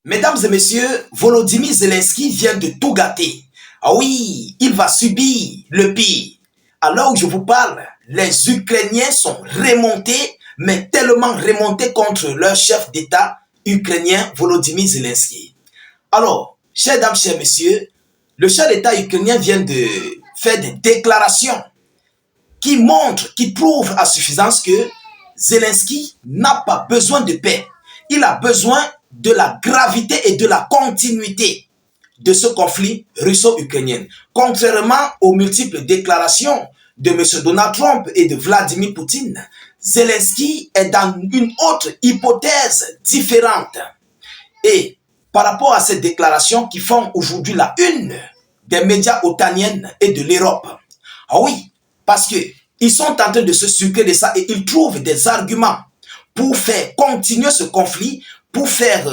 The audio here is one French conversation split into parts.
Mesdames et messieurs, Volodymyr Zelensky vient de tout gâter. Ah oui, il va subir le pire. À l'heure où je vous parle, les Ukrainiens sont remontés, mais tellement remontés contre leur chef d'État ukrainien, Volodymyr Zelensky. Alors, chers dames, chers messieurs, le chef d'État ukrainien vient de faire des déclarations qui montrent, qui prouvent à suffisance que Zelensky n'a pas besoin de paix. Il a besoin de la gravité et de la continuité de ce conflit russo-ukrainien. Contrairement aux multiples déclarations de M. Donald Trump et de Vladimir Poutine, Zelensky est dans une autre hypothèse différente. Et par rapport à ces déclarations qui font aujourd'hui la une des médias otaniens et de l'Europe, ah oui, parce qu'ils sont en train de se sucrer de ça et ils trouvent des arguments pour faire continuer ce conflit, pour faire,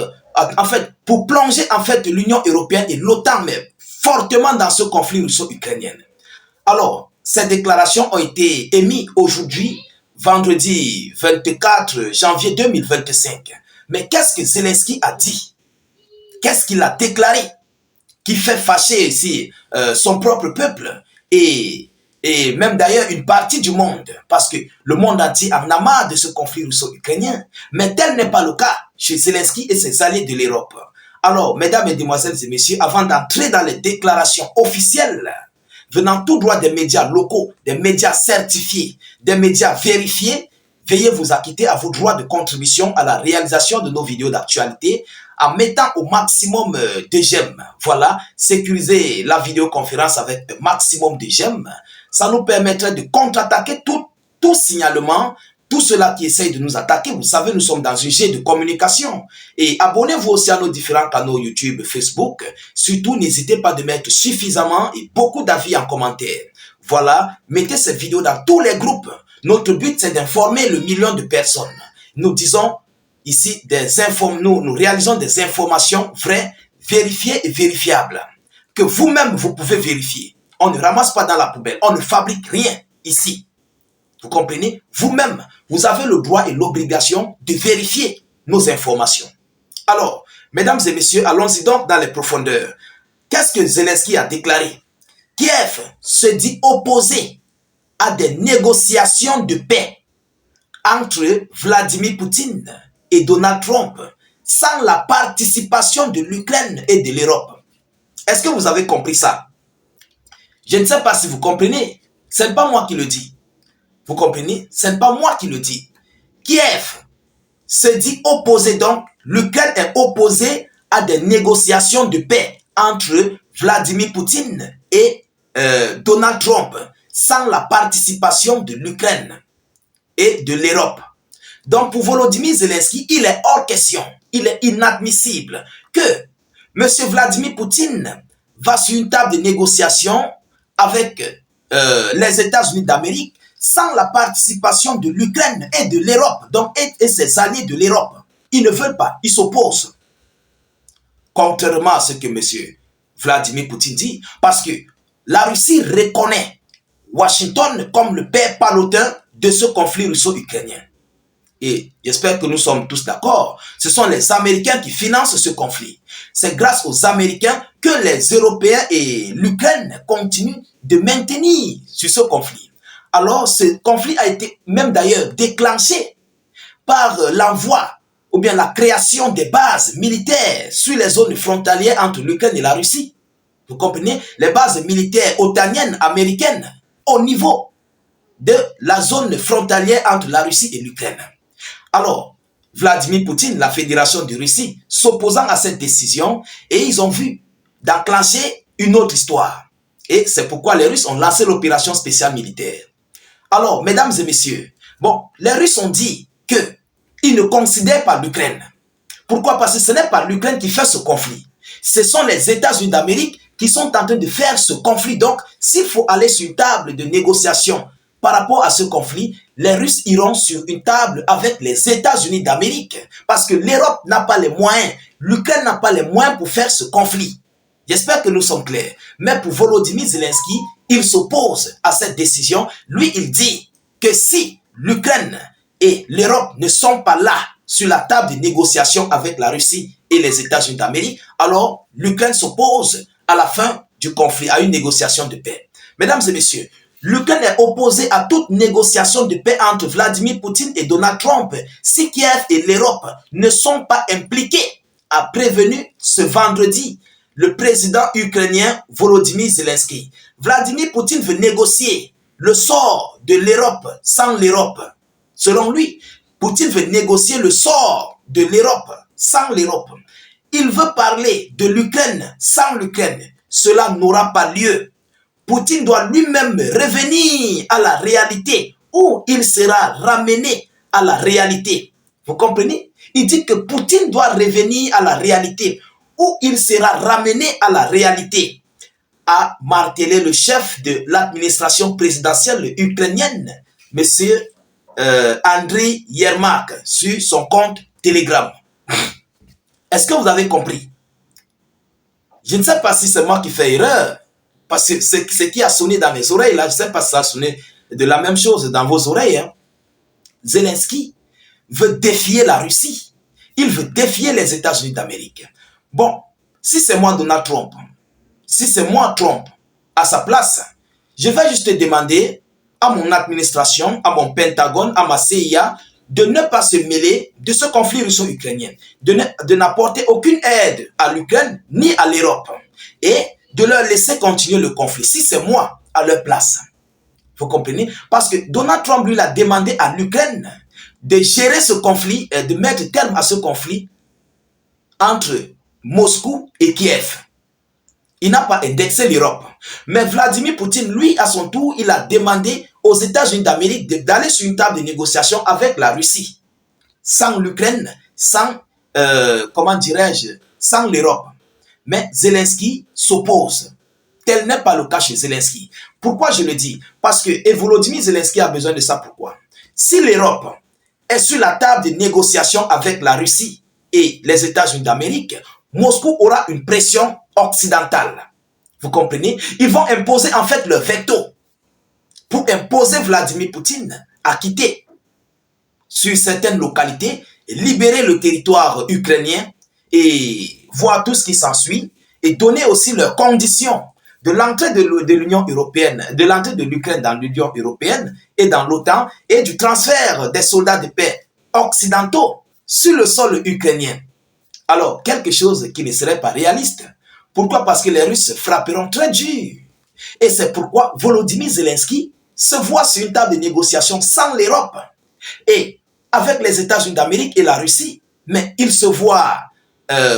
pour plonger l'Union européenne et l'OTAN mais fortement dans ce conflit russo-ukrainien. Alors, ces déclarations ont été émises aujourd'hui, vendredi 24 janvier 2025. Mais qu'est-ce que Zelensky a dit? Qu'est-ce qu'il a déclaré? Qui fait fâcher ici son propre peuple et même d'ailleurs une partie du monde, parce que le monde entier en a marre de ce conflit russo-ukrainien. Mais tel n'est pas le cas chez Zelensky et ses alliés de l'Europe. Alors, mesdames, mesdemoiselles et messieurs, avant d'entrer dans les déclarations officielles, venant tout droit des médias locaux, des médias certifiés, des médias vérifiés, veuillez vous acquitter à vos droits de contribution à la réalisation de nos vidéos d'actualité en mettant au maximum de j'aime. Voilà, sécuriser la vidéoconférence avec un maximum de j'aime. Ça nous permettrait de contre-attaquer tout signalement, tout cela qui essaye de nous attaquer. Vous savez, nous sommes dans une chaîne de communication. Et abonnez-vous aussi à nos différents canaux YouTube, Facebook. Surtout, n'hésitez pas de mettre suffisamment et beaucoup d'avis en commentaire. Voilà, mettez cette vidéo dans tous les groupes. Notre but, c'est d'informer le million de personnes. Nous disons ici, nous réalisons des informations vraies, vérifiées et vérifiables. Que vous-même, vous pouvez vérifier. On ne ramasse pas dans la poubelle. On ne fabrique rien ici. Vous comprenez? Vous-même, vous avez le droit et l'obligation de vérifier nos informations. Alors, mesdames et messieurs, allons-y donc dans les profondeurs. Qu'est-ce que Zelensky a déclaré? Kiev se dit opposé à des négociations de paix entre Vladimir Poutine et Donald Trump sans la participation de l'Ukraine et de l'Europe. Est-ce que vous avez compris ça? Je ne sais pas si vous comprenez. Ce n'est pas moi qui le dis. Vous comprenez? Ce n'est pas moi qui le dis. Kiev se dit opposé, donc l'Ukraine est opposée à des négociations de paix entre Vladimir Poutine et Donald Trump sans la participation de l'Ukraine et de l'Europe. Donc pour Volodymyr Zelensky, il est hors question, il est inadmissible que M. Vladimir Poutine va sur une table de négociation avec les États-Unis d'Amérique sans la participation de l'Ukraine et de l'Europe, donc et ses alliés de l'Europe. Ils ne veulent pas, ils s'opposent. Contrairement à ce que M. Vladimir Poutine dit, parce que la Russie reconnaît Washington comme le père palotin de ce conflit russo-ukrainien. Et j'espère que nous sommes tous d'accord. Ce sont les Américains qui financent ce conflit. C'est grâce aux Américains que les Européens et l'Ukraine continuent de maintenir sur ce conflit. Alors, ce conflit a été même d'ailleurs déclenché par l'envoi ou bien la création des bases militaires sur les zones frontalières entre l'Ukraine et la Russie. Vous comprenez? Les bases militaires otaniennes, américaines, au niveau de la zone frontalière entre la Russie et l'Ukraine. Alors, Vladimir Poutine, la Fédération de Russie, s'opposant à cette décision, et ils ont vu d'enclencher une autre histoire. Et c'est pourquoi les Russes ont lancé l'opération spéciale militaire. Alors, mesdames et messieurs, bon, les Russes ont dit qu'ils ne considèrent pas l'Ukraine. Pourquoi? Parce que ce n'est pas l'Ukraine qui fait ce conflit. Ce sont les États-Unis d'Amérique qui sont en train de faire ce conflit. Donc, s'il faut aller sur une table de négociation par rapport à ce conflit, les Russes iront sur une table avec les États-Unis d'Amérique parce que l'Europe n'a pas les moyens, l'Ukraine n'a pas les moyens pour faire ce conflit. J'espère que nous sommes clairs. Mais pour Volodymyr Zelensky, il s'oppose à cette décision. Lui, il dit que si l'Ukraine et l'Europe ne sont pas là sur la table de négociation avec la Russie et les États-Unis d'Amérique, alors l'Ukraine s'oppose à la fin du conflit, à une négociation de paix. Mesdames et messieurs, l'Ukraine est opposée à toute négociation de paix entre Vladimir Poutine et Donald Trump si Kiev et l'Europe ne sont pas impliqués, a prévenu ce vendredi le président ukrainien Volodymyr Zelensky. Vladimir Poutine veut négocier le sort de l'Europe sans l'Europe. Selon lui, Poutine veut négocier le sort de l'Europe sans l'Europe. Il veut parler de l'Ukraine sans l'Ukraine. Cela n'aura pas lieu. Poutine doit lui-même revenir à la réalité ou il sera ramené à la réalité. Vous comprenez? Il dit que Poutine doit revenir à la réalité ou il sera ramené à la réalité, a martelé le chef de l'administration présidentielle ukrainienne, M. Andriy Yermak, sur son compte Telegram. Est-ce que vous avez compris? Je ne sais pas si c'est moi qui fais erreur, parce que ce qui a sonné dans mes oreilles, là, je ne sais pas si ça a sonné de la même chose dans vos oreilles. Hein. Zelensky veut défier la Russie. Il veut défier les États-Unis d'Amérique. Bon, si c'est moi Donald Trump, si c'est moi Trump, à sa place, je vais juste demander à mon administration, à mon Pentagone, à ma CIA, de ne pas se mêler de ce conflit russo-ukrainien, de n'apporter aucune aide à l'Ukraine ni à l'Europe et de leur laisser continuer le conflit. Si c'est moi à leur place, vous comprenez? Parce que Donald Trump lui a demandé à l'Ukraine de gérer ce conflit, de mettre terme à ce conflit entre Moscou et Kiev. Il n'a pas indexé l'Europe. Mais Vladimir Poutine, lui, à son tour, il a demandé aux États-Unis d'Amérique d'aller sur une table de négociation avec la Russie. Sans l'Ukraine, sans, comment dirais-je, sans l'Europe. Mais Zelensky s'oppose. Tel n'est pas le cas chez Zelensky. Pourquoi je le dis? Parce que Volodymyr Zelensky a besoin de ça. Pourquoi? Si l'Europe est sur la table de négociation avec la Russie et les États-Unis d'Amérique, Moscou aura une pression occidentale. Vous comprenez? Ils vont imposer en fait leur veto pour imposer Vladimir Poutine à quitter sur certaines localités, libérer le territoire ukrainien et voir tout ce qui s'ensuit et donner aussi leurs conditions de l'entrée de l'Union européenne, de l'entrée de l'Ukraine dans l'Union européenne et dans l'OTAN et du transfert des soldats de paix occidentaux sur le sol ukrainien. Alors, quelque chose qui ne serait pas réaliste. Pourquoi? Parce que les Russes frapperont très dur. Et c'est pourquoi Volodymyr Zelensky se voit sur une table de négociation sans l'Europe et avec les États-Unis d'Amérique et la Russie, mais il se voit,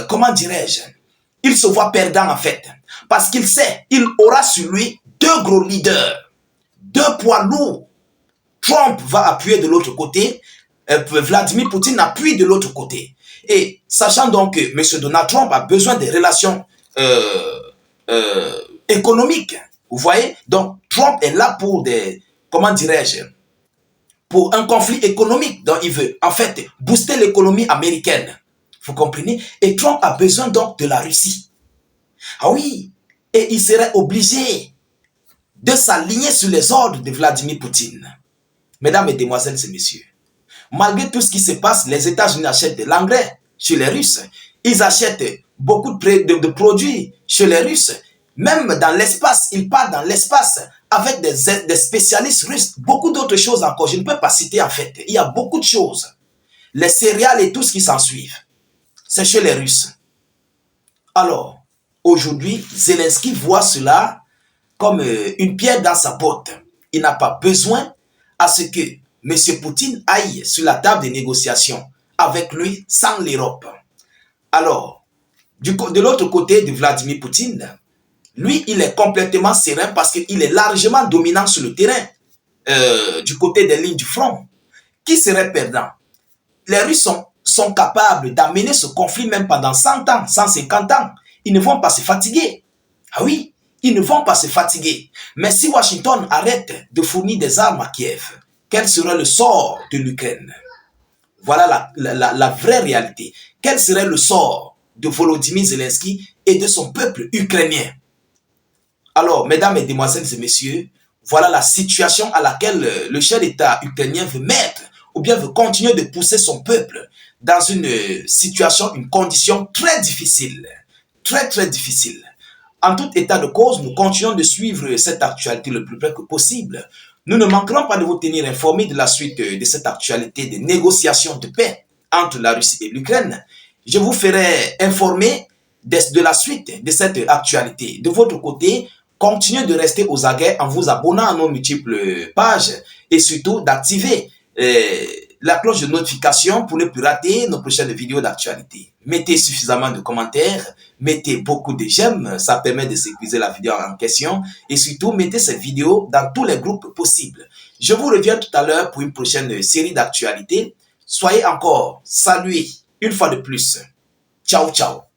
comment dirais-je, il se voit perdant en fait. Parce qu'il sait, il aura sur lui deux gros leaders, deux poids lourds. Trump va appuyer de l'autre côté, Vladimir Poutine appuie de l'autre côté. Et sachant donc que M. Donald Trump a besoin des relations économiques, vous voyez, donc Trump est là pour des, comment dirais-je, pour un conflit économique. Donc il veut en fait booster l'économie américaine. Vous comprenez? Et Trump a besoin donc de la Russie. Ah oui, et il serait obligé de s'aligner sur les ordres de Vladimir Poutine. Mesdames, Mesdemoiselles et Messieurs, malgré tout ce qui se passe, les États-Unis achètent de l'engrais chez les Russes. Ils achètent beaucoup de produits chez les Russes. Même dans l'espace, ils partent dans l'espace avec des spécialistes russes. Beaucoup d'autres choses encore. Je ne peux pas citer en fait. Il y a beaucoup de choses. Les céréales et tout ce qui s'ensuit, c'est chez les Russes. Alors, aujourd'hui, Zelensky voit cela comme une pierre dans sa botte. Il n'a pas besoin à ce que M. Poutine aille sur la table de négociation avec lui sans l'Europe. Alors, de l'autre côté de Vladimir Poutine, lui, il est complètement serein parce qu'il est largement dominant sur le terrain, du côté des lignes du front. Qui serait perdant? Les Russes sont capables d'amener ce conflit même pendant 100 ans, 150 ans. Ils ne vont pas se fatiguer. Ah oui, ils ne vont pas se fatiguer. Mais si Washington arrête de fournir des armes à Kiev, quel serait le sort de l'Ukraine? Voilà la vraie réalité. Quel serait le sort de Volodymyr Zelensky et de son peuple ukrainien? Alors, mesdames, mesdemoiselles et messieurs, voilà la situation à laquelle le chef d'État ukrainien veut mettre ou bien veut continuer de pousser son peuple dans une situation, une condition très difficile. Très, très difficile. En tout état de cause, nous continuons de suivre cette actualité le plus près que possible. Nous ne manquerons pas de vous tenir informés de la suite de cette actualité des négociations de paix entre la Russie et l'Ukraine. Je vous ferai informer de la suite de cette actualité. De votre côté, continuez de rester aux aguets en vous abonnant à nos multiples pages et surtout d'activer la cloche de notification pour ne plus rater nos prochaines vidéos d'actualité. Mettez suffisamment de commentaires, mettez beaucoup de j'aime, ça permet de sécuriser la vidéo en question et surtout mettez cette vidéo dans tous les groupes possibles. Je vous reviens tout à l'heure pour une prochaine série d'actualités. Soyez encore salués une fois de plus. Ciao, ciao.